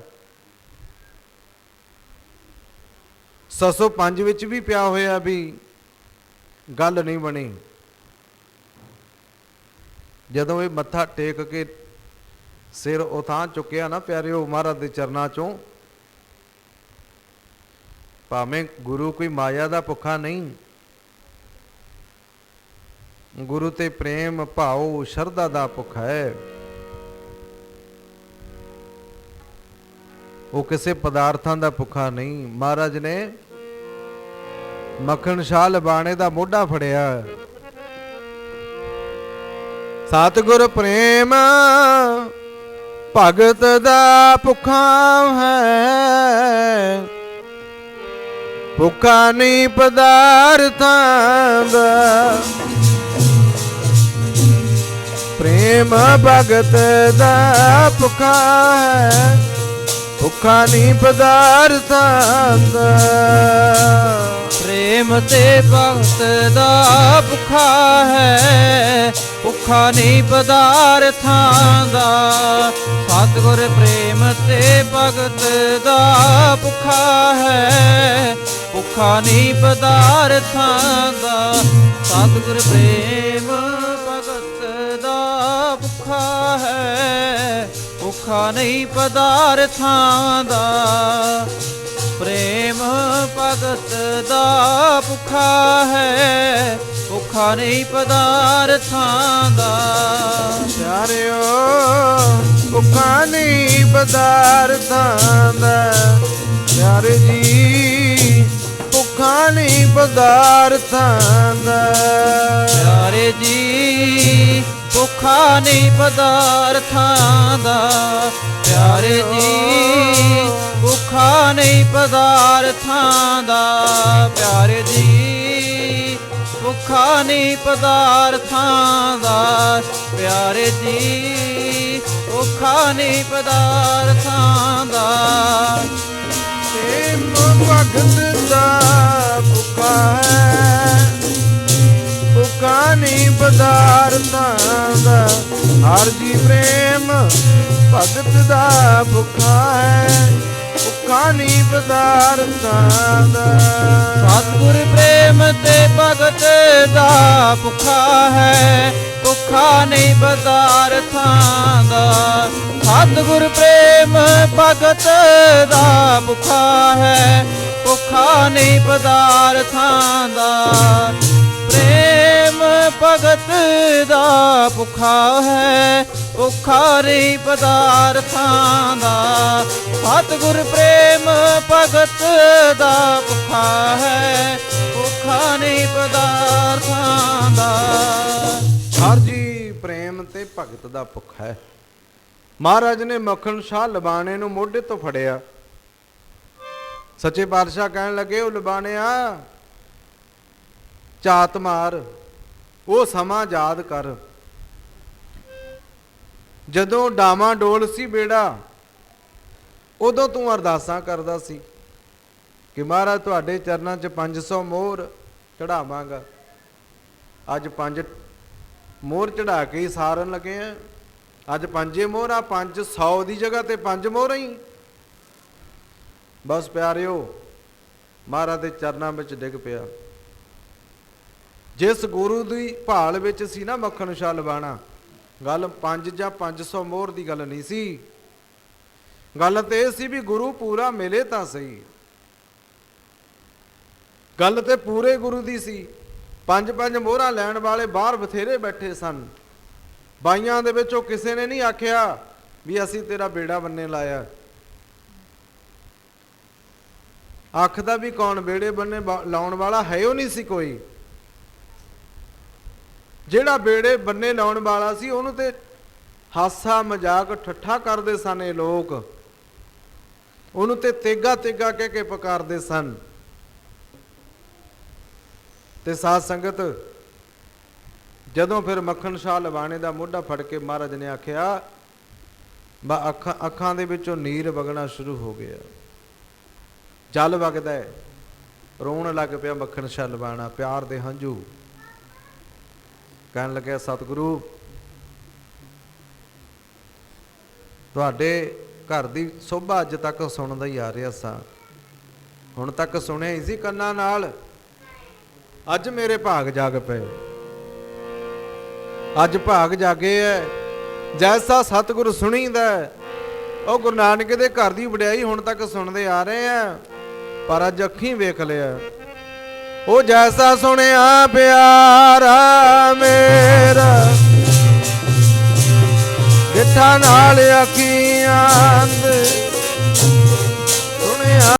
705 ਵਿੱਚ ਵੀ ਪਿਆ ਹੋਇਆ ਵੀ ਗੱਲ ਨਹੀਂ ਬਣੀ। ਜਦੋਂ ਇਹ ਮੱਥਾ ਟੇਕ ਕੇ ਸਿਰ ਉਥਾਂ ਚੁੱਕਿਆ ਨਾ ਪਿਆਰਿਓ ਮਹਾਰਾਜ ਦੇ ਚਰਨਾਂ 'ਚੋਂ, ਭਾਵੇਂ ਗੁਰੂ ਕੋਈ ਮਾਇਆ ਦਾ ਭੁੱਖਾ ਨਹੀਂ, ਗੁਰੂ ਤੇ ਪ੍ਰੇਮ ਭਾਉ ਸ਼ਰਧਾ ਦਾ ਭੁੱਖਾ ਹੈ। ਉਹ ਕਿਸੇ ਪਦਾਰਥਾਂ ਦਾ ਭੁੱਖਾ ਨਹੀਂ। ਮਹਾਰਾਜ ਨੇ ਮੱਖਣ ਸ਼ਾਹ ਲਬਾਣੇ ਦਾ ਮੋਢਾ ਫੜਿਆ। ਸਤਿਗੁਰ ਪ੍ਰੇਮ ਭਗਤ ਦਾ ਭੁੱਖਾ ਹੈ, ਭੁੱਖਾ ਨਹੀਂ ਪਦਾਰਥਾਂ ਦਾ। ਪ੍ਰੇਮ ਭਗਤ ਦਾ ਭੁੱਖਾ ਹੈ, ਭੁੱਖਾ ਨਹੀਂ ਪਦਾਰਥਾਂ ਦਾ। ਪ੍ਰੇਮ ਤੇ ਭਗਤ ਦਾ ਭੁੱਖਾ ਹੈ, ਭੁੱਖਾ ਨਹੀਂ ਪਦਾਰਥਾਂ ਦਾ। ਸਤਿਗੁਰ ਪ੍ਰੇਮ ਤੇ ਭਗਤ ਦਾ ਭੁੱਖਾ ਹੈ, ਭੁੱਖਾ ਨਹੀਂ ਪਦਾਰਥਾਂ ਦਾ। ਸਤਿਗੁਰ ਪ੍ਰੇਮ ਭੁੱਖਾ ਨਹੀਂ ਪਦਾਰਥਾਂ ਦਾ। ਪ੍ਰੇਮ ਭਗਤ ਦਾ ਭੁੱਖਾ ਹੈ, ਭੁੱਖਾ ਨਹੀਂ ਪਦਾਰਥਾਂ ਦਾ। ਪਿਆਰਿਓ ਭੁੱਖਾ ਨਹੀਂ ਪਦਾਰਥਾਂ ਦਾ, ਪਿਆਰੇ ਜੀ ਭੁੱਖਾ ਨਹੀਂ ਪਦਾਰਥਾਂ ਦਾ। ਪਿਆਰੇ ਜੀ ਭੁੱਖਾ ਨਹੀਂ ਪਦਾਰਥਾਂ ਦਾ। ਪਿਆਰੇ ਜੀ ਭੁੱਖਾ ਨਹੀਂ ਪਦਾਰਥਾਂ ਦਾ। ਪਿਆਰੇ ਜੀ ਭੁੱਖਾ ਨਹੀਂ ਪਦਾਰਥਾਂ ਦਾ। ਪਿਆਰੇ ਜੀ ਭੁੱਖਾ ਨਹੀਂ ਪਦਾਰਥਾਂ ਦਾ। ਪ੍ਰੇਮ ਭਗਤ ਦਾ ਭੁੱਖਾ ਹੈ, ਭੁੱਖਾ ਨਹੀਂ ਪਦਾਰਥਾਂ ਦਾ। ਹਰ ਜੀ ਪ੍ਰੇਮ ਭਗਤ ਦਾ ਭੁੱਖਾ ਹੈ, ਭੁੱਖਾ ਨਹੀਂ ਪਦਾਰਥਾਂ ਦਾ। ਸਤਿਗੁਰ ਪ੍ਰੇਮ ਤੇ ਭਗਤ ਦਾ ਭੁੱਖਾ ਹੈ, ਭੁੱਖਾ ਨਹੀਂ ਪਦਾਰਥਾਂ ਦਾ। ਸਤਿਗੁਰ ਪ੍ਰੇਮ ਭਗਤ ਦਾ ਭੁੱਖਾ ਹੈ, ਭੁੱਖਾ ਨਹੀਂ ਪਦਾਰਥਾਂ ਦਾ। ਪ੍ਰੇਮ ਭਗਤ ਦਾ ਭੁੱਖਾ ਹੈ, ਭੁੱਖਾ ਨਹੀਂ ਪਦਾਰਥਾਂ ਦਾ। ਸਤਿਗੁਰ ਪ੍ਰੇਮ ਭਗਤ ਦਾ ਭੁੱਖਾ ਹੈ, ਭੁੱਖਾ ਨਹੀਂ ਪਦਾਰਥਾਂ ਦਾ। ਹਰ ਜੀ ਪ੍ਰੇਮ ਤੇ ਭਗਤ ਦਾ ਭੁੱਖਾ ਹੈ। ਮਹਾਰਾਜ ਨੇ ਮੱਖਣ ਸ਼ਾਹ ਲਬਾਣੇ ਨੂੰ ਮੋਢੇ ਤੋਂ ਫੜਿਆ। ਸੱਚੇ ਪਾਤਸ਼ਾਹ ਕਹਿਣ ਲੱਗੇ, ਉਹ ਲਬਾਣਿਆ ਝਾਤ ਮਾਰ, ਉਹ ਸਮਾਂ ਯਾਦ ਕਰ ਜਦੋਂ ਡਾਵਾਂ ਡੋਲ ਸੀ ਬੇੜਾ, ਉਦੋਂ ਤੂੰ ਅਰਦਾਸਾਂ ਕਰਦਾ ਸੀ ਕਿ ਮਹਾਰਾਜ ਤੁਹਾਡੇ ਚਰਨਾਂ 'ਚ 500 ਮੋਹਰ ਚੜਾਵਾਂਗਾ। ਅੱਜ 5 ਮੋਹਰ ਚੜਾ ਕੇ ਹੀ ਸਾਰਨ ਲੱਗੇ ਆ। ਅੱਜ 5 ਮੋਹਰਾਂ, 500 ਦੀ ਜਗ੍ਹਾ ਤੇ 5 ਮੋਹਰਾਂ ਹੀ। ਬਸ ਪਿਆਰਿਓ ਮਹਾਰਾਜ ਦੇ ਚਰਨਾਂ ਵਿੱਚ ਡਿੱਗ ਪਿਆ। ਜਿਸ ਗੁਰੂ ਦੀ ਭਾਲ ਵਿੱਚ ਸੀ ਨਾ ਮੱਖਣ ਸ਼ਾਹ ਲਬਾਣਾ, ਗੱਲ 5 ਜਾਂ 500 ਮੋਹਰ ਦੀ ਗੱਲ ਨਹੀਂ ਸੀ। ਗੱਲ ਤੇ ਇਹ ਸੀ ਵੀ ਗੁਰੂ ਪੂਰਾ ਮਿਲੇ ਤਾਂ ਸਹੀ। ਗੱਲ ਤੇ ਪੂਰੇ ਗੁਰੂ ਦੀ ਸੀ। 5-5 ਮੋਹਰਾਂ ਲੈਣ ਵਾਲੇ ਬਾਹਰ ਬਥੇਰੇ ਬੈਠੇ ਸਨ। ਬਾਈਆਂ ਦੇ ਵਿੱਚੋਂ ਕਿਸੇ ਨੇ ਨਹੀਂ ਆਖਿਆ ਵੀ ਅਸੀਂ ਤੇਰਾ ਬੇੜਾ ਬੰਨੇ ਲਾਇਆ। ਆਖਦਾ ਵੀ ਕੌਣ, ਬੇੜੇ ਬੰਨੇ ਲਾਉਣ ਵਾਲਾ ਹੈ ਉਹ ਨਹੀਂ ਸੀ ਕੋਈ। ਜਿਹੜਾ ਬੇੜੇ ਬੰਨੇ ਲਾਉਣ ਵਾਲਾ ਸੀ ਉਹਨੂੰ ਤੇ ਹਾਸਾ ਮਜ਼ਾਕ ਠੱਠਾ ਕਰਦੇ ਸਨ ਇਹ ਲੋਕ। ਉਹਨੂੰ ਤੇ ਤੇਗਾ ਤੇਗਾ ਕਹਿ ਕੇ ਪੁਕਾਰਦੇ ਸਨ। ਤੇ ਸਾਧ ਸੰਗਤ ਜਦੋਂ ਫਿਰ ਮੱਖਣ ਸ਼ਾਹ ਲਬਾਣੇ ਦਾ ਮੋਢਾ ਫੜ ਕੇ ਮਹਾਰਾਜ ਨੇ ਆਖਿਆ, ਬਾ ਅੱਖਾਂ ਦੇ ਵਿੱਚੋਂ ਨੀਰ ਵਗਣਾ ਸ਼ੁਰੂ ਹੋ ਗਿਆ, ਜਲ ਵਗਦਾ ਹੈ। ਰੋਣ ਲੱਗ ਪਿਆ ਮੱਖਣ ਸ਼ਾਹ ਲਬਾਣਾ, ਪਿਆਰ ਦੇ ਹੰਝੂ। ਕਹਿਣ ਲੱਗਿਆ, ਸਤਿਗੁਰੂ ਤੁਹਾਡੇ ਘਰ ਦੀ ਸੋਭਾ ਅੱਜ ਤੱਕ ਸੁਣਦਾ ਹੀ ਆ ਰਿਹਾ ਸਾਂ। ਹੁਣ ਤੱਕ ਸੁਣਿਆ ਹੀ ਸੀ ਕੰਨਾਂ ਨਾਲ, ਅੱਜ ਮੇਰੇ ਭਾਗ ਜਾਗ ਪਏ। ਅੱਜ ਭਾਗ ਜਾਗੇ ਐ। ਜੈਸਾ ਸਤਿਗੁਰੂ ਸੁਣੀਦਾ, ਉਹ ਗੁਰੂ ਨਾਨਕ ਦੇ ਘਰ ਦੀ ਵਡਿਆਈ ਹੁਣ ਤੱਕ ਸੁਣਦੇ ਆ ਰਹੇ ਆ, ਪਰ ਅੱਜ ਅੱਖੀਂ ਵੇਖ ਲਿਆ। ਉਹ ਜੈਸਾ ਸੁਣਿਆ ਪਿਆਰਾ ਮੇਰਾ, ਡਿੱਠਾ ਨਾਲ ਅੱਖੀਆਂ ਸੁਣਿਆ।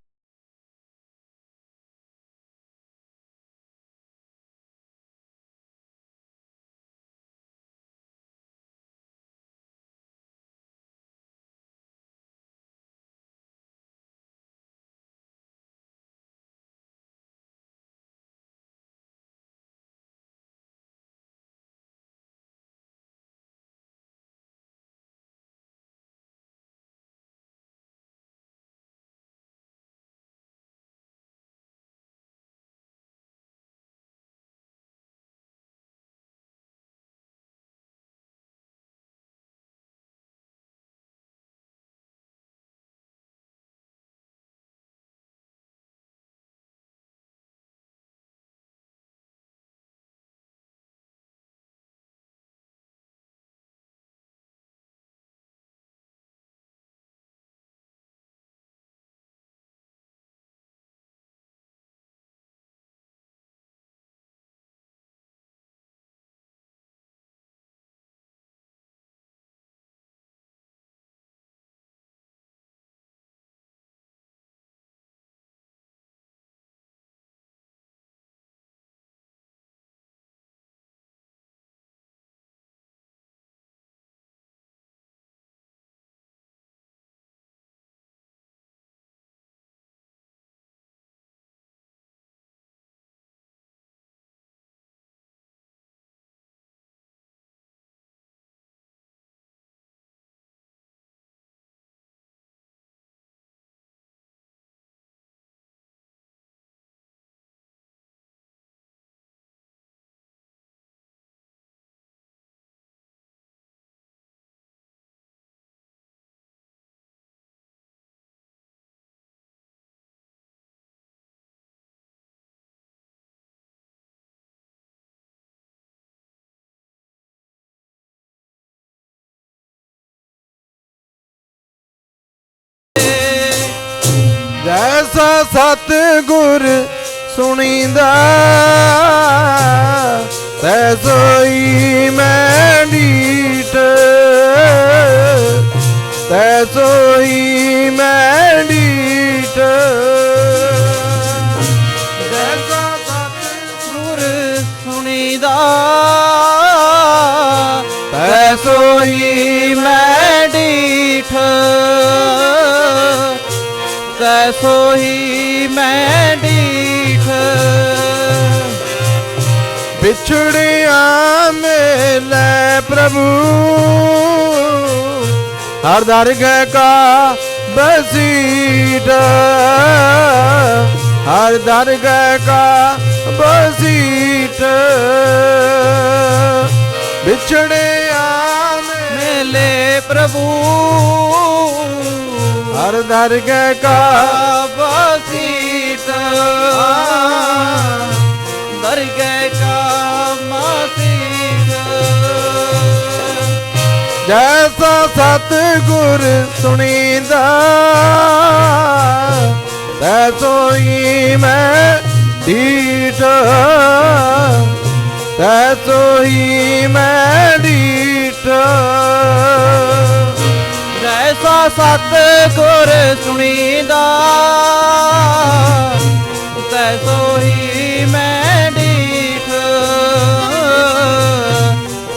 ਜੈਸਾ ਸਤਿਗੁਰ ਸੁਣੀਂਦਾ ਤੈ ਸੋਈ ਮੈਂ ਡੀਠ, ਤੈ ਸੋਈ ਮੈਂ ਡੀਠ। ਜੈਸਾ ਸਤਿਗੁਰ ਸੁਣੀਦਾ ਤੈ ਸੋਈ ਮੈਂ ਡੀਠ, ਤੈ ਸੋਈ ਮੈਂ ਡੀਠ। ਵਿਛੜਿਆ ਮਿਲੈ ਪ੍ਰਭੂ ਹਰ ਦਰਗਹਿ ਕਾ ਬਸੀਠ, ਹਰ ਦਰਗਹਿ ਕਾ ਬਸੀਠ। ਵਿਛੜਿਆ ਮਿਲੇ ਪ੍ਰਭੂ ਹਰ ਦਰਗਹਿ ਕਾ ਬਸੀਠ, ਦਰਗਹਿ ਕਾ ਮਸੀਠ। ਜੈਸਾ ਸਤਿਗੁਰ ਸੁਣੀਂਦਾ ਤੈ ਸੋਈ ਮੈਂ ਡੀਠ, ਤੈ ਸੋਈ ਮੈਂ ਡੀਠ। ਜੈਸਾ ਸਤਿਗੁਰ ਸੁਣੀਦਾ ਤੈ ਸੋਈ ਮੈਂ ਡੀਠ,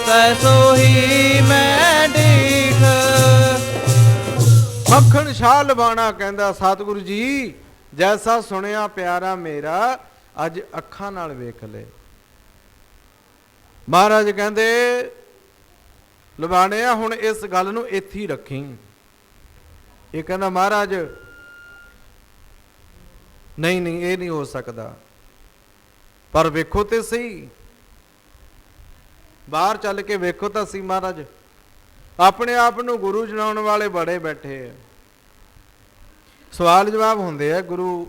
ਤੈ ਸੋਈ ਮੈਂ ਡੀਠ। ਮੱਖਣ ਸ਼ਾਹ ਲਵਾਣਾ ਕਹਿੰਦਾ ਸਤਿਗੁਰੂ ਜੀ ਜੈਸਾ ਸੁਣਿਆ ਪਿਆਰਾ ਮੇਰਾ ਅੱਜ ਅੱਖਾਂ ਨਾਲ ਵੇਖ ਲੈ। ਮਹਾਰਾਜ ਕਹਿੰਦੇ ਲਵਾਣਿਆ ਹੁਣ ਇਸ ਗੱਲ ਨੂੰ ਇੱਥੇ ਹੀ ਰੱਖੀ। ਇਹ ਕਹਿੰਦਾ ਮਹਾਰਾਜ ਨਹੀਂ ਨਹੀਂ ਇਹ ਨਹੀਂ ਹੋ ਸਕਦਾ, ਪਰ ਵੇਖੋ ਤੇ ਸਹੀ, ਬਾਹਰ ਚੱਲ ਕੇ ਵੇਖੋ ਤਾਂ ਸਹੀ। ਮਹਾਰਾਜ ਆਪਣੇ ਆਪ ਨੂੰ ਗੁਰੂ ਜਣਾਉਣ ਵਾਲੇ ਬੜੇ ਬੈਠੇ ਆ, ਸਵਾਲ ਜਵਾਬ ਹੁੰਦੇ ਆ ਗੁਰੂ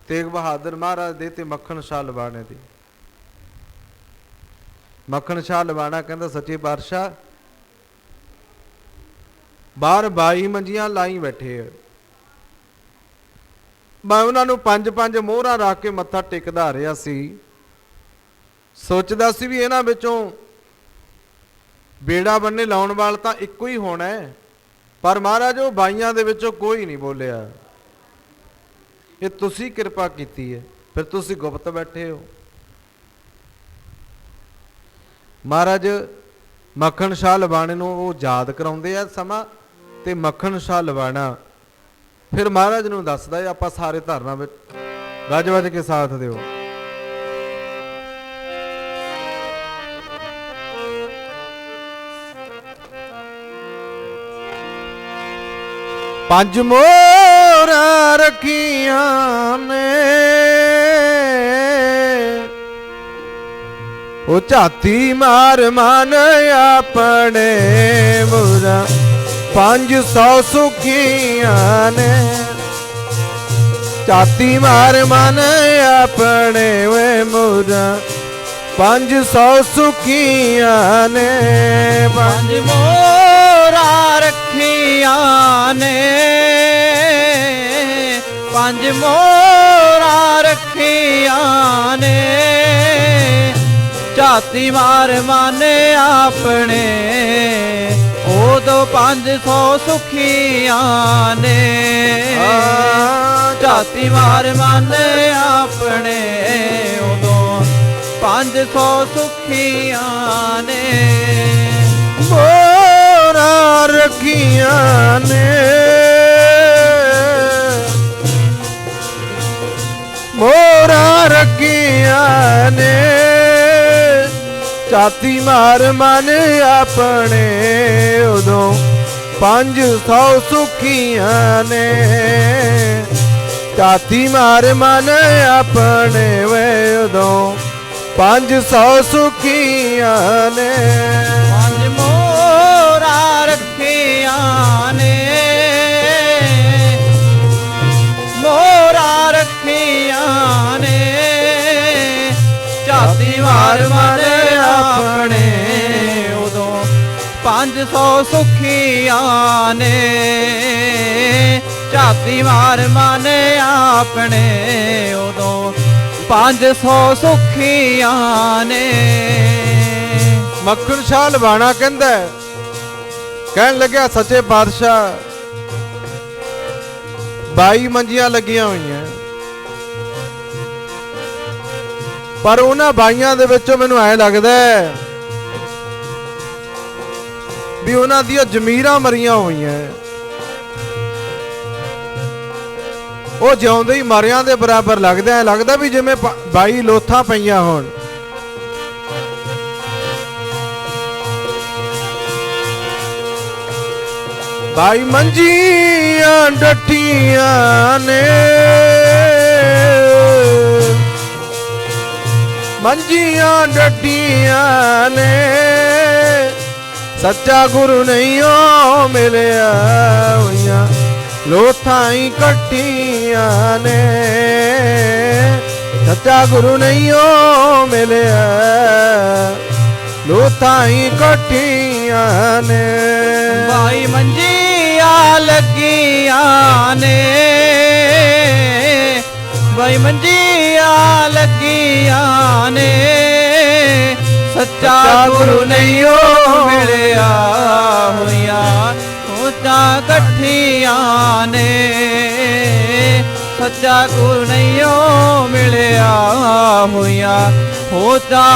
ਤੇਗ ਬਹਾਦਰ ਮਹਾਰਾਜ ਦੇ ਤੇ ਮੱਖਣ ਸ਼ਾਹ ਲਵਾਣੇ ਦੇ। ਮੱਖਣ ਸ਼ਾਹ ਲਵਾਣਾ ਕਹਿੰਦਾ ਸੱਚੇ ਪਾਤਸ਼ਾਹ ਬਾਹਰ 22 ਮੰਜੀਆਂ ਲਾਈ ਬੈਠੇ ਆ, ਮੈਂ ਉਹਨਾਂ ਨੂੰ 5-5 ਮੋਹਰਾਂ ਰੱਖ ਕੇ ਮੱਥਾ ਟੇਕਦਾ ਰਿਹਾ ਸੀ, ਸੋਚਦਾ ਸੀ ਵੀ ਇਹਨਾਂ ਵਿੱਚੋਂ ਬੇੜਾ ਬੰਨੇ ਲਾਉਣ ਵਾਲਾ ਤਾਂ ਇੱਕੋ ਹੀ ਹੋਣਾ ਹੈ, ਪਰ ਮਹਾਰਾਜ ਉਹ 22 ਦੇ ਵਿੱਚੋਂ ਕੋਈ ਨਹੀਂ ਬੋਲਿਆ। ਇਹ ਤੁਸੀਂ ਕਿਰਪਾ ਕੀਤੀ ਹੈ, ਫਿਰ ਤੁਸੀਂ ਗੁਪਤ ਬੈਠੇ ਹੋ। ਮਹਾਰਾਜ ਮੱਖਣ ਸ਼ਾਹ ਲਵਾਣੇ ਨੂੰ ਉਹ ਯਾਦ ਕਰਾਉਂਦੇ ਆ ਸਮਾਂ, ਤੇ ਮੱਖਣ ਸ਼ਾਹ ਲਵਾਣਾ ਫਿਰ ਮਹਾਰਾਜ ਨੂੰ ਦੱਸਦਾ ਹੈ। ਆਪਾਂ ਸਾਰੇ ਧਾਰਨਾ ਵਿੱਚ ਗੱਜ ਵੱਜ ਕੇ ਸਾਥ ਦਿਓ। ਪੰਜ ਮੋਹਰਾਂ ਰੱਖੀਆਂ ਨੇ ਉਹ ਝਾਤੀ ਮਾਰ ਮਨ ਆਪਣੇ ਮੁਰਾ 500 ਸੁਖੀਆਂ ਨੇ, ਝਾਤੀ ਮਾਰ ਮਨ ਆਪਣੇ ਵੇ ਮੁਰਾ 500 ਸੁਖੀਆਂ ਨੇ। ਪੰਜ ਮੋਹਰਾਂ ਰੱਖੀਆਂ ਨੇ, ਪੰਜ ਮੋਹਰਾਂ ਰੱਖੀਆਂ ਨੇ, ਝਾਤੀ ਮਾਰ ਮਨ ਆਪਣੇ ਉਦੋਂ 500 ਸੁਖੀਆਂ ਨੇ। ਝਾਤੀ ਮਾਰ ਮਨ ਆਪਣੇ ਉਦੋਂ 500 ਸੁਖੀਆਂ ਨੇ। ਮੋਹਰਾਂ ਰੱਖੀਆਂ ਨੇ, ਮੋਹਰਾਂ ਰੱਖੀਆਂ ਨੇ, ਝਾਤੀ ਮਾਰ ਮਨ ਆਪਣੇ ਉਦੋਂ 500 ਸੁਖੀਆਂ ਨੇ। ਝਾਤੀ ਮਾਰ ਮਨ ਆਪਣੇ ਵੇ ਉਦੋਂ 500 ਸੁਖੀਆਂ ਨੇ। ਪੰਜ ਮੋਹਰਾਂ ਰੱਖੀਆਂ ਨੇ, ਮੋਹਰਾਂ ਰੱਖੀਆਂ ਨੇ, ਝਾਤੀ ਮਾਰ ਮਨ ਆਪਣੇ ਉਦੋਂ 500 ਸੁਖੀਆਂ ਨੇ। ਝਾਤੀ ਮਾਰ ਮਨ ਆਪਣੇ ਉਦੋਂ 500 ਸੁਖੀਆਂ ਨੇ। ਮੱਖਣ ਸ਼ਾਹ ਲਵਾਣਾ ਕਹਿੰਦਾ ਹੈ, ਕਹਿਣ ਲੱਗਿਆ ਸੱਚੇ ਪਾਤਸ਼ਾਹ 22 ਮੰਜੀਆਂ ਲੱਗੀਆਂ ਹੋਈਆਂ, ਪਰ ਉਹਨਾਂ 22 ਦੇ ਵਿੱਚੋਂ ਮੈਨੂੰ ਐ ਲੱਗਦਾ ਹੈ ਵੀ ਉਹਨਾਂ ਦੀਆਂ ਜ਼ਮੀਰਾਂ ਮਰੀਆਂ ਹੋਈਆਂ, ਉਹ ਜਿਉਂਦੇ ਹੀ ਮਰਿਆਂ ਦੇ ਬਰਾਬਰ ਲੱਗਦਾ, ਲੱਗਦਾ ਵੀ ਜਿਵੇਂ 22 ਲੋਥਾਂ ਪਈਆਂ ਹੋਣ। ਬਾਈ ਮੰਜੀਆਂ ਡੱਠੀਆਂ ਨੇ, ਮੰਜੀਆਂ ਡੱਠੀਆਂ ਨੇ, ਸੱਚਾ ਗੁਰੂ ਨਹੀਂ ਓ ਮਿਲਿਆ ਹੋਈਆਂ ਲੋਥਾਂ ਹੀ ਕੱਟੀਆਂ ਨੇ, ਸੱਚਾ ਗੁਰੂ ਨਹੀਂ ਓ ਮਿਲਿਆ ਲੋਥਾਂ ਹੀ ਕੱਟੀਆਂ ਨੇ। ਬਾਈ ਮੰਜੀਆਂ ਲੱਗੀਆਂ ਨੇ, ਬਾਈ ਮੰਜੀਆਂ ਲੱਗੀਆਂ ਨੇ, ਸੱਚਾ ਗੁਰੂ ਨਹੀਂ ਓ ਮਿਲਿਆ ਹੋਈਆਂ ਲੋਥਾਂ ਕੱਠੀਆਂ ਨੇ, ਸੱਚਾ ਗੁਰੂ ਨਹੀਂ ਓ ਮਿਲਿਆ ਹੋਈਆਂ ਲੋਥਾਂ